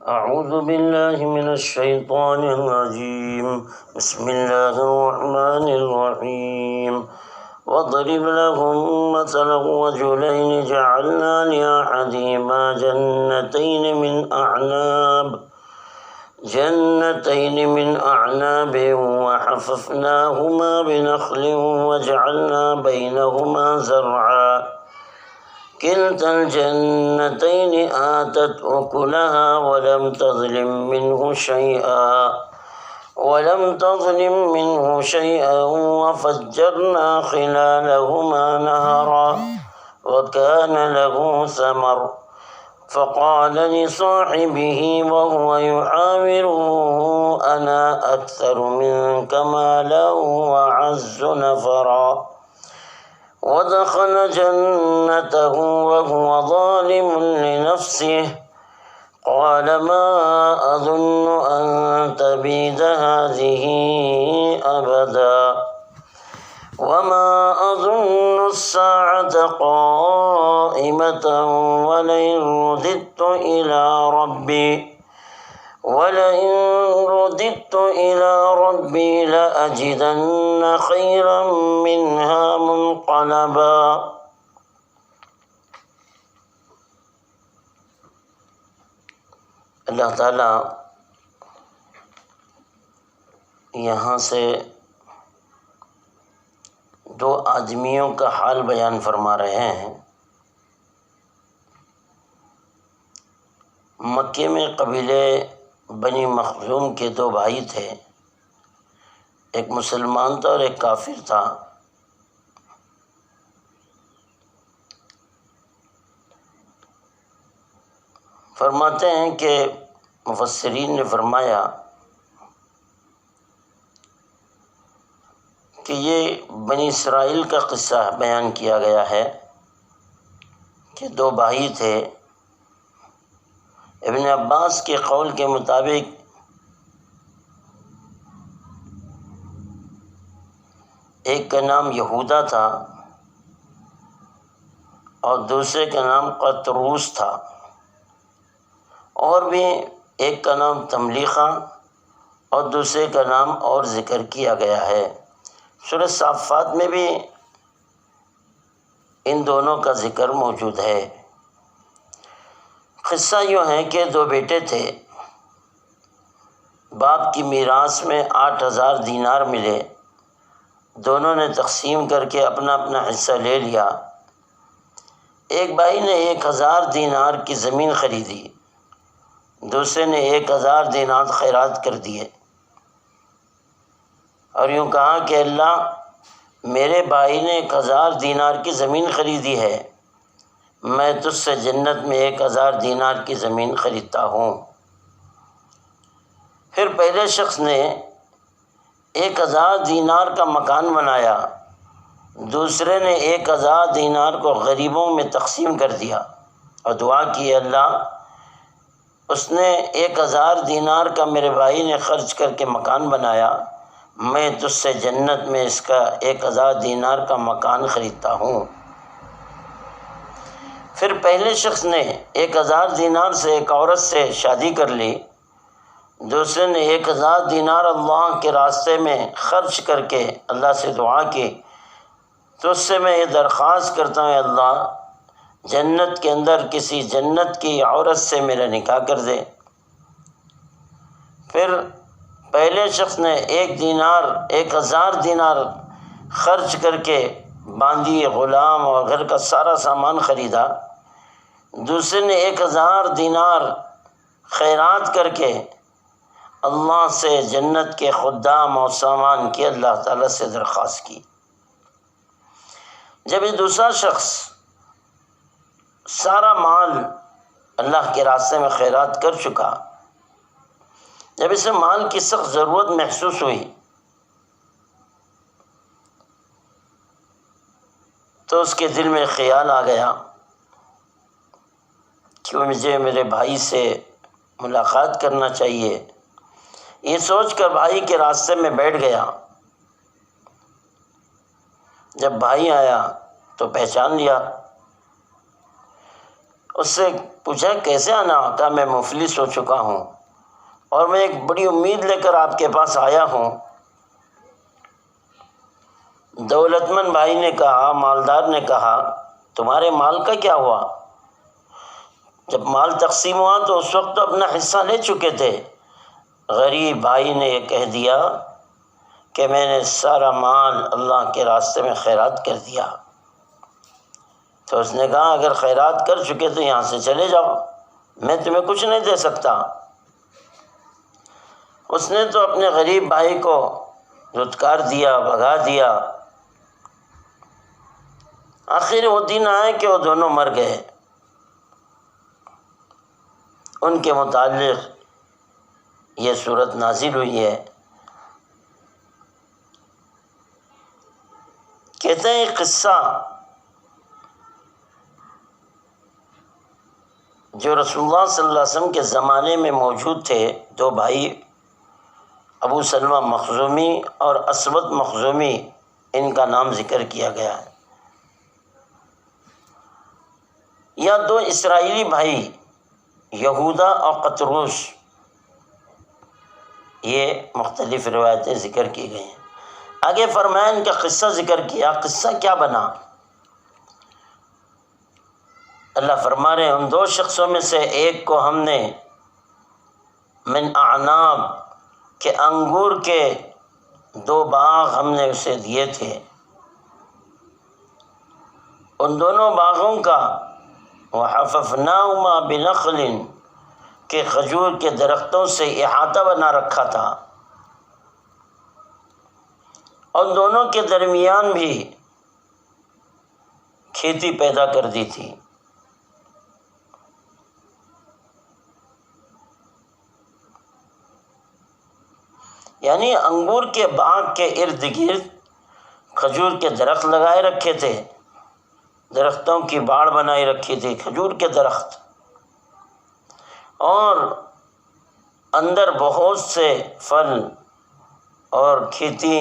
أعوذ بالله من الشيطان الرجيم بسم الله الرحمن الرحيم واضرب لهم مثلا رجلين جعلنا لأحدهما جنتين من أعناب وحففناهما بنخل وجعلنا بينهما زرعا كلتا الجنتين آتت أكلها ولم تظلم منه شيئا وفجرنا خلالهما نهرا وكان له ثمر فقال لصاحبه وهو يحاوره أنا أكثر منك مالا وأعز نفرا ودخل جنته وهو ظالم لنفسه قال ما أظن أن تبيد هذه أبدا وما أظن الساعة قائمة ولئن رددت إلى ربي لأجدن خيرا منها منقلبا۔ اللہ تعالیٰ یہاں سے دو آدمیوں کا حال بیان فرما رہے ہیں۔ مکے میں قبیلے بنی مخزوم کے دو بھائی تھے، ایک مسلمان تھا اور ایک کافر تھا۔ فرماتے ہیں کہ مفسرین نے فرمایا کہ یہ بنی اسرائیل کا قصہ بیان کیا گیا ہے کہ دو بھائی تھے۔ ابن عباس کے قول کے مطابق ایک کا نام یہودا تھا اور دوسرے کا نام قطروس تھا، اور بھی ایک کا نام تملیخہ اور دوسرے کا نام اور ذکر کیا گیا ہے۔ سورہ صافات میں بھی ان دونوں کا ذکر موجود ہے۔ قصہ یوں ہے کہ دو بیٹے تھے، باپ کی میراث میں 8,000 دینار ملے، دونوں نے تقسیم کر کے اپنا اپنا حصہ لے لیا۔ ایک بھائی نے 1,000 دینار کی زمین خریدی، دوسرے نے 1,000 دینار خیرات کر دیے اور یوں کہا کہ اللہ، میرے بھائی نے 1,000 دینار کی زمین خریدی ہے، میں تجھ سے جنت میں 1,000 دینار کی زمین خریدتا ہوں۔ پھر پہلے شخص نے 1,000 دینار کا مکان بنایا، دوسرے نے 1,000 دینار کو غریبوں میں تقسیم کر دیا اور دعا کی، اللہ، اس نے 1,000 دینار کا میرے بھائی نے خرچ کر کے مکان بنایا، میں تجھ سے جنت میں اس کا 1,000 دینار کا مکان خریدتا ہوں۔ پھر پہلے شخص نے 1,000 دینار سے ایک عورت سے شادی کر لی، دوسرے نے 1,000 دینار اللہ کے راستے میں خرچ کر کے اللہ سے دعا کی، تو اس سے میں یہ درخواست کرتا ہوں، اللہ، جنت کے اندر کسی جنت کی عورت سے میرا نکاح کر دے۔ پھر پہلے شخص نے 1,000 دینار خرچ کر کے باندی، غلام اور گھر کا سارا سامان خریدا، دوسرے نے 1,000 دینار خیرات کر کے اللہ سے جنت کے خدام اور سامان کی اللہ تعالیٰ سے درخواست کی۔ جب یہ دوسرا شخص سارا مال اللہ کے راستے میں خیرات کر چکا، جب اسے مال کی سخت ضرورت محسوس ہوئی تو اس کے دل میں خیال آ گیا کہ مجھے میرے بھائی سے ملاقات کرنا چاہیے۔ یہ سوچ کر بھائی کے راستے میں بیٹھ گیا۔ جب بھائی آیا تو پہچان لیا اس سے پوچھا کیسے آنا؟ کہا میں مفلس ہو چکا ہوں اور میں ایک بڑی امید لے کر آپ کے پاس آیا ہوں۔ دولت مند بھائی نے کہا، مالدار نے کہا تمہارے مال کا کیا ہوا؟ جب مال تقسیم ہوا تو اس وقت تو اپنا حصہ لے چکے تھے۔ غریب بھائی نے یہ کہہ دیا کہ میں نے سارا مال اللہ کے راستے میں خیرات کر دیا۔ تو اس نے کہا اگر خیرات کر چکے تو یہاں سے چلے جاؤ، میں تمہیں کچھ نہیں دے سکتا۔ اس نے تو اپنے غریب بھائی کو دھتکار دیا، بھگا دیا۔ آخر وہ دن آئے کہ وہ دونوں مر گئے۔ ان کے متعلق یہ صورت نازل ہوئی ہے۔ کہتے ہیں ایک قصہ جو رسول اللہ صلی اللہ علیہ وسلم کے زمانے میں موجود تھے، دو بھائی ابو سلمہ مخزومی اور اسود مخزومی، ان کا نام ذکر کیا گیا ہے۔ یا دو اسرائیلی بھائی یہودا اور قطروس، یہ مختلف روایتیں ذکر کی گئی ہیں۔ آگے فرمایا ان کا قصہ ذکر کیا، قصہ کیا بنا؟ اللہ فرما رہے ہیں ان دو شخصوں میں سے ایک کو ہم نے من اعناب کے انگور کے دو باغ ہم نے اسے دیے تھے، ان دونوں باغوں کا وحففناہما بنخل کے کھجور کے درختوں سے احاطہ بنا رکھا تھا، اور دونوں کے درمیان بھی کھیتی پیدا کر دی تھی۔ یعنی انگور کے باغ کے ارد گرد کھجور کے درخت لگائے رکھے تھے، درختوں کی باڑ بنائی رکھی تھی، کھجور کے درخت، اور اندر بہت سے پھل اور کھیتی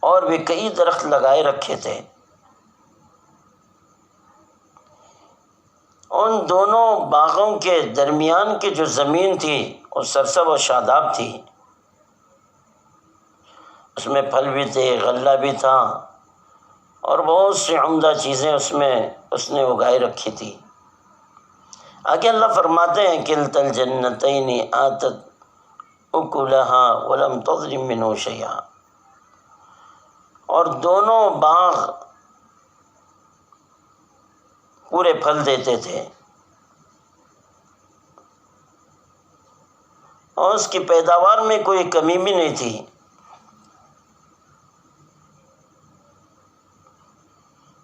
اور بھی کئی درخت لگائے رکھے تھے۔ ان دونوں باغوں کے درمیان کی جو زمین تھی وہ سرسب و شاداب تھی، اس میں پھل بھی تھے، غلہ بھی تھا، اور بہت سی عمدہ چیزیں اس نے اگائے رکھی تھی۔ آگے اللہ فرماتے ہیں کلتا الجنتین آتت اکلہا ولم تظلم منہ شیئا، اور دونوں باغ پورے پھل دیتے تھے اور اس کی پیداوار میں کوئی کمی بھی نہیں تھی۔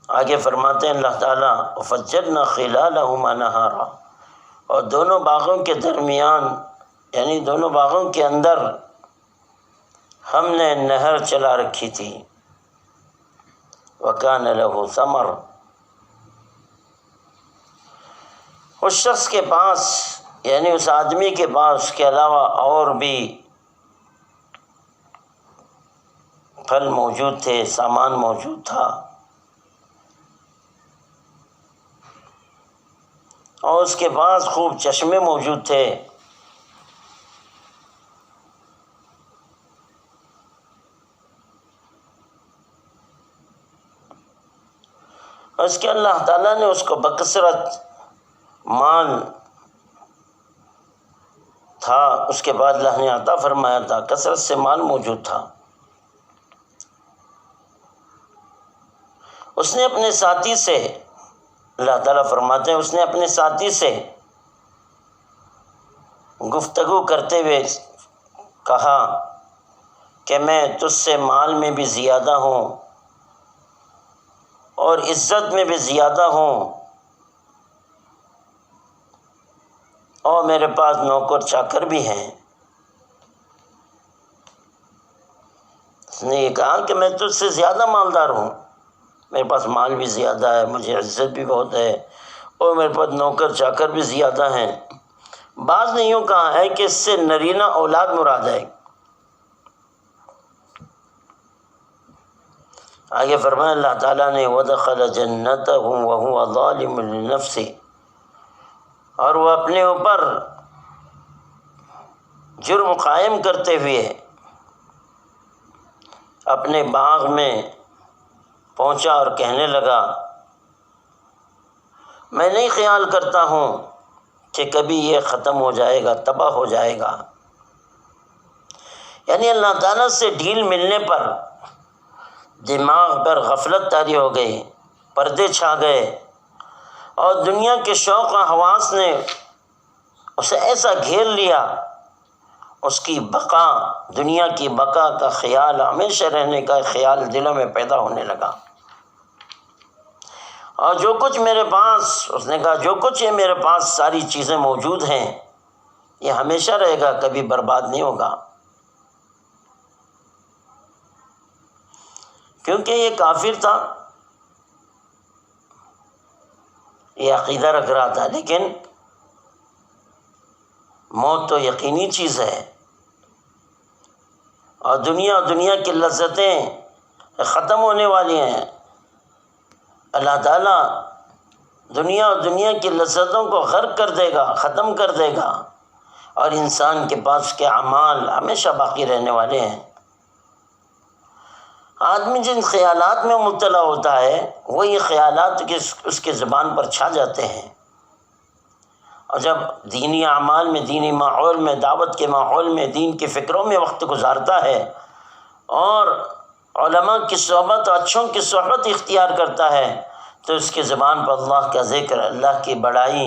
آگے فرماتے ہیں اللہ تعالیٰ وفجرنا خلالہما نہارا، اور دونوں باغوں کے درمیان یعنی دونوں باغوں کے اندر ہم نے نہر چلا رکھی تھی۔ وکان لہ ثمر، اس شخص کے پاس یعنی اس آدمی کے پاس اس کے علاوہ اور بھی پھل موجود تھے، سامان موجود تھا، اور اس کے پاس خوب چشمے موجود تھے۔ اور اس کے اللہ تعالیٰ نے اس کو بکثرت مال تھا، اس کے بعد اللہ نے عطا فرمایا تھا، کثرت سے مال موجود تھا۔ اس نے اپنے ساتھی سے، اللہ تعالیٰ فرماتے ہیں اس نے اپنے ساتھی سے گفتگو کرتے ہوئے کہا کہ میں تجھ سے مال میں بھی زیادہ ہوں اور عزت میں بھی زیادہ ہوں، اور میرے پاس نوکر چاکر بھی ہیں۔ اس نے یہ کہا کہ میں تجھ سے زیادہ مالدار ہوں، میرے پاس مال بھی زیادہ ہے، مجھے عزت بھی بہت ہے، اور میرے پاس نوکر چاکر بھی زیادہ ہیں۔ بعض نے یوں کہا ہے کہ اس سے نرینہ اولاد مراد ہے۔ آگے فرمایا اللہ تعالیٰ نے وَدَخَلَ جَنَّتَهُ وَهُوَ ظَالِمٌ لِنَفْسِهِ، اور وہ اپنے اوپر جرم قائم کرتے ہوئے اپنے باغ میں پہنچا اور کہنے لگا میں نہیں خیال کرتا ہوں کہ کبھی یہ ختم ہو جائے گا، تباہ ہو جائے گا۔ یعنی اللہ تعالیٰ سے ڈھیل ملنے پر دماغ پر غفلت طاری ہو گئی، پردے چھا گئے، اور دنیا کے شوق و حواس نے اسے ایسا گھیر لیا، اس کی بقا، دنیا کی بقا کا خیال، ہمیشہ رہنے کا خیال دلوں میں پیدا ہونے لگا۔ اور جو کچھ میرے پاس، اس نے کہا جو کچھ یہ میرے پاس ساری چیزیں موجود ہیں یہ ہمیشہ رہے گا، کبھی برباد نہیں ہوگا، کیونکہ یہ کافر تھا، یہ عقیدہ رکھ رہا تھا، لیکن موت تو یقینی چیز ہے، اور دنیا کی لذتیں ختم ہونے والی ہیں۔ اللہ تعالیٰ دنیا اور دنیا کی لذتوں کو غرق کر دے گا، ختم کر دے گا، اور انسان کے پاس کے اعمال ہمیشہ باقی رہنے والے ہیں۔ آدمی جن خیالات میں مبتلا ہوتا ہے وہی خیالات اس کے زبان پر چھا جاتے ہیں، اور جب دینی اعمال میں، دینی ماحول میں، دعوت کے ماحول میں، دین کی فکروں میں وقت گزارتا ہے اور علماء کی صحبت اور اچھوں کی صحبت اختیار کرتا ہے، تو اس کی زبان پر اللہ کا ذکر، اللہ کی بڑائی،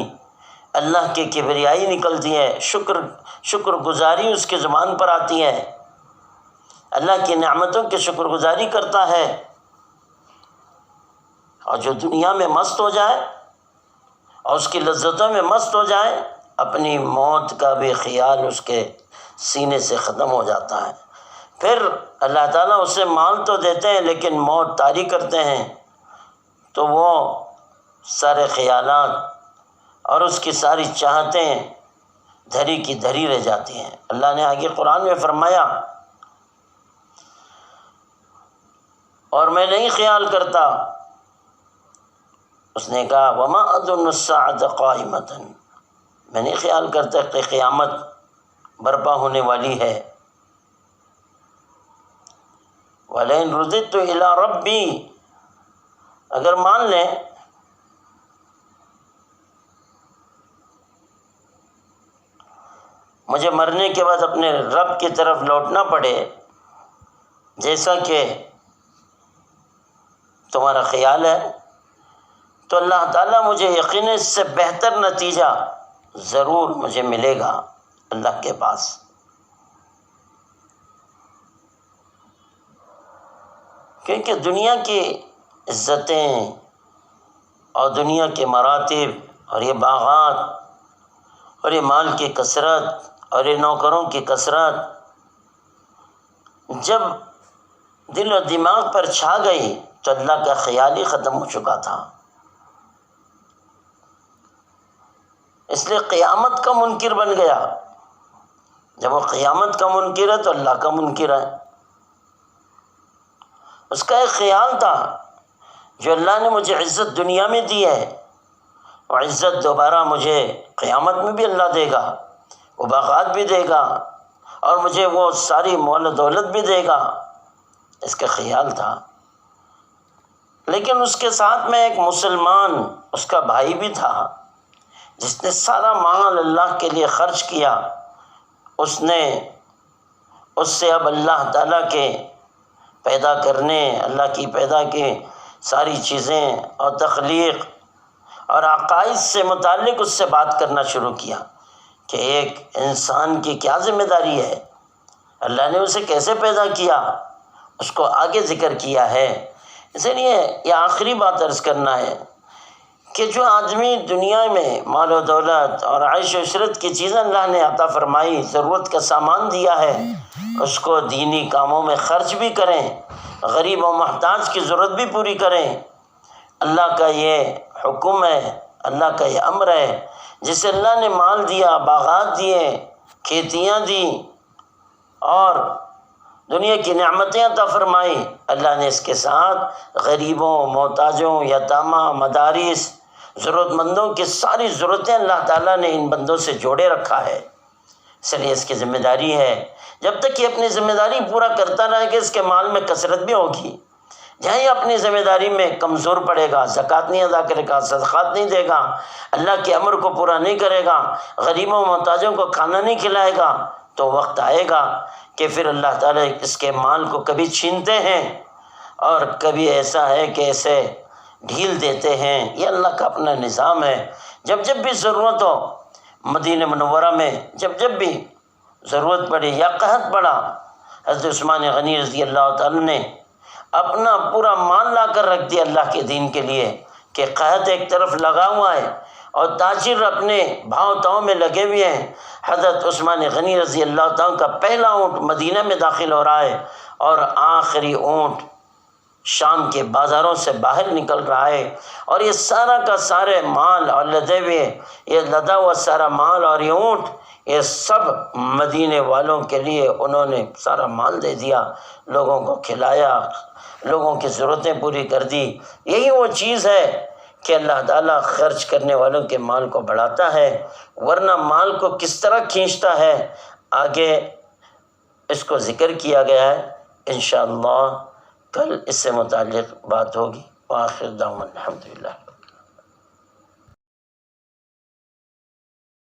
اللہ کی کبریائی نکلتی ہے، شکر گزاری اس کی زبان پر آتی ہے، اللہ کی نعمتوں کی شکر گزاری کرتا ہے۔ اور جو دنیا میں مست ہو جائے اور اس کی لذتوں میں مست ہو جائے، اپنی موت کا بھی خیال اس کے سینے سے ختم ہو جاتا ہے۔ پھر اللہ تعالیٰ اسے مال تو دیتے ہیں لیکن موت طاری کرتے ہیں، تو وہ سارے خیالات اور اس کی ساری چاہتیں دھری کی دھری رہ جاتی ہیں۔ اللہ نے آگے قرآن میں فرمایا اور میں نہیں خیال کرتا، اس نے کہا وما اظن الساعۃ قائمۃ، میں نہیں خیال کرتا کہ قیامت برپا ہونے والی ہے۔ وَلَئِن رُدِدتُّ إِلَىٰ رَبِّي، اگر مان لیں مجھے مرنے کے بعد اپنے رب کی طرف لوٹنا پڑے، جیسا کہ تمہارا خیال ہے، تو اللہ تعالیٰ مجھے یقیناً اس سے بہتر نتیجہ ضرور مجھے ملے گا اللہ کے پاس۔ کیونکہ دنیا کی عزتیں اور دنیا کے مراتب اور یہ باغات اور یہ مال کی کثرت اور یہ نوکروں کی کثرت جب دل و دماغ پر چھا گئی تو اللہ کا خیال ہی ختم ہو چکا تھا۔ اس لیے قیامت کا منکر بن گیا۔ جب وہ قیامت کا منکر ہے تو اللہ کا منکر ہے۔ اس کا ایک خیال تھا جو اللہ نے مجھے عزت دنیا میں دی ہے، اور عزت دوبارہ مجھے قیامت میں بھی اللہ دے گا، وہ باغات بھی دے گا اور مجھے وہ ساری مال و دولت بھی دے گا، اس کا خیال تھا۔ لیکن اس کے ساتھ میں ایک مسلمان اس کا بھائی بھی تھا جس نے سارا مال اللہ کے لیے خرچ کیا۔ اس نے اس سے اب اللہ تعالیٰ کے پیدا کرنے، اللہ کی پیدا کی ساری چیزیں اور تخلیق اور عقائد سے متعلق اس سے بات کرنا شروع کیا کہ ایک انسان کی کیا ذمہ داری ہے، اللہ نے اسے کیسے پیدا کیا، اس کو آگے ذکر کیا ہے۔ اس لیے یہ آخری بات عرض کرنا ہے کہ جو آدمی دنیا میں مال و دولت اور عیش و عشرت کی چیزیں اللہ نے عطا فرمائی، ضرورت کا سامان دیا ہے، اس کو دینی کاموں میں خرچ بھی کریں، غریب و محتاج کی ضرورت بھی پوری کریں۔ اللہ کا یہ حکم ہے، اللہ کا یہ امر ہے۔ جسے اللہ نے مال دیا، باغات دیے، کھیتیاں دی اور دنیا کی نعمتیں عطا فرمائی، اللہ نے اس کے ساتھ غریبوں، محتاجوں، یتامہ، مدارس، ضرورت مندوں کی ساری ضرورتیں اللہ تعالیٰ نے ان بندوں سے جوڑے رکھا ہے، اس لیے اس کی ذمہ داری ہے جب تک یہ اپنی ذمہ داری پورا کرتا رہے کہ اس کے مال میں کثرت بھی ہوگی، جہاں یہ اپنی ذمہ داری میں کمزور پڑے گا، زکوٰۃ نہیں ادا کرے گا، صدقات نہیں دے گا، اللہ کے امر کو پورا نہیں کرے گا، غریبوں محتاجوں کو کھانا نہیں کھلائے گا، تو وقت آئے گا کہ پھر اللہ تعالیٰ اس کے مال کو کبھی چھینتے ہیں اور کبھی ایسا ہے کہ اسے ڈھیل دیتے ہیں۔ یہ اللہ کا اپنا نظام ہے۔ جب جب بھی ضرورت ہو، مدینہ منورہ میں جب بھی ضرورت پڑی یا قحط پڑا، حضرت عثمان غنی رضی اللہ تعالیٰ نے اپنا پورا مال لا کر رکھ دیا اللہ کے دین کے لیے، کہ قحط ایک طرف لگا ہوا ہے اور تاجر اپنے بھاؤ تاؤں میں لگے ہوئے ہیں۔ حضرت عثمان غنی رضی اللہ تعالیٰ کا پہلا اونٹ مدینہ میں داخل ہو رہا ہے اور آخری اونٹ شام کے بازاروں سے باہر نکل رہا ہے، اور یہ سارا کا سارے مال اور یہ لدا ہوا سارا مال اور یہ اونٹ، یہ سب مدینے والوں کے لیے انہوں نے سارا مال دے دیا، لوگوں کو کھلایا، لوگوں کی ضرورتیں پوری کر دی۔ یہی وہ چیز ہے کہ اللہ تعالیٰ خرچ کرنے والوں کے مال کو بڑھاتا ہے، ورنہ مال کو کس طرح کھینچتا ہے آگے اس کو ذکر کیا گیا ہے۔ انشاءاللہ کل اس سے متعلق بات ہوگی۔ وآخر دعوانا الحمدللہ۔